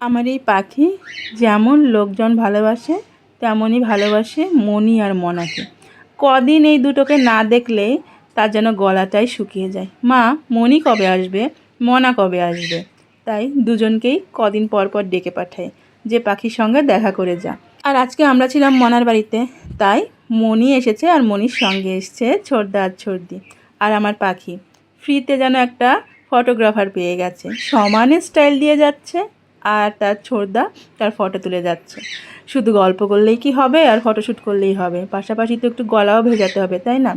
আমার এই পাখি যেমন লোকজন ভালোবাসে তেমনই ভালোবাসে মনি আর মনাকে। কদিন এই দুটোকে না দেখলে তার যেন গলাটাই শুকিয়ে যায়। মা, মনি কবে আসবে, মনা কবে আসবে? তাই দুজনকেই কদিন পর পর ডেকে পাঠায় যে পাখির সঙ্গে দেখা করে যা। আর আজকে আমরা ছিলাম মনার বাড়িতে, তাই মনি এসেছে আর মনির সঙ্গে এসছে ছোটদা আর ছোটদি। আর আমার পাখি ফ্রিতে যেন একটা ফটোগ্রাফার পেয়ে গেছে, সমানে স্টাইল দিয়ে যাচ্ছে আর তার ছোটদা তার ফটো তুলে যাচ্ছে। শুধু গল্প করলেই কি হবে আর ফটোশ্যুট করলেই হবে, পাশাপাশি তো একটু গলাও ভেজাতে হবে, তাই না?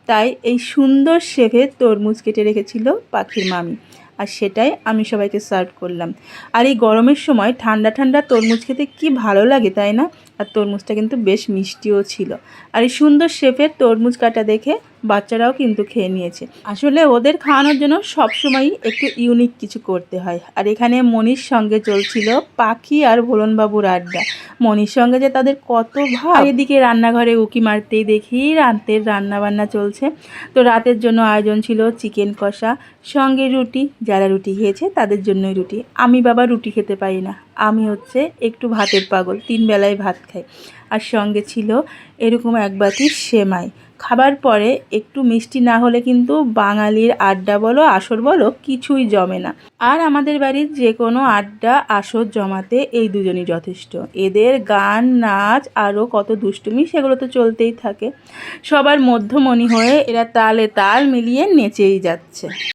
তাই এই সুন্দর শেফে তরমুজ কেটে রেখেছিল পাখির মামি, আর সেটাই আমি সবাইকে সার্ভ করলাম। আর এই গরমের সময় ঠান্ডা ঠান্ডা তরমুজ খেতে কি ভালো লাগে, তাই না? আর তরমুজটা কিন্তু বেশ মিষ্টিও ছিল। আর এই সুন্দর শেফের তরমুজ কাটা দেখে বাচ্চারাও কিন্তু খেয়ে নিয়েছে। আসলে ওদের খাওয়ানোর জন্য সবসময়ই একটু ইউনিক কিছু করতে হয়। আর এখানে মনির সঙ্গে চলছিল পাখি আর ভোলনবাবুর আড্ডা। মনির সঙ্গে যে তাদের কত ভাব। এদিকে রান্নাঘরে উকি মারতেই দেখি রাতের রান্নাবান্না চলছে। তো রাতের জন্য আয়োজন ছিল চিকেন কষা, সঙ্গে রুটি। যারা রুটি খেয়েছে তাদের জন্যই রুটি। আমি বাবা রুটি খেতে পারি না, আমি হচ্ছে একটু ভাতের পাগল, 3 বেলায় ভাত খাই। আর সঙ্গে ছিল এরকম এক বাটি সেমাই। খাবার পরে একটু মিষ্টি না হলে কিন্তু বাঙালির আড্ডা বলো আসর বলো কিছুই জমে না। আর আমাদের বাড়ির যে কোনো আড্ডা আসর জমাতে এই দুজনই যথেষ্ট। এদের গান, নাচ, আরও কত দুষ্টুমি সেগুলো তো চলতেই থাকে। সবার মধ্যমণি হয়ে এরা তালে তাল মিলিয়ে নেচেই যাচ্ছে।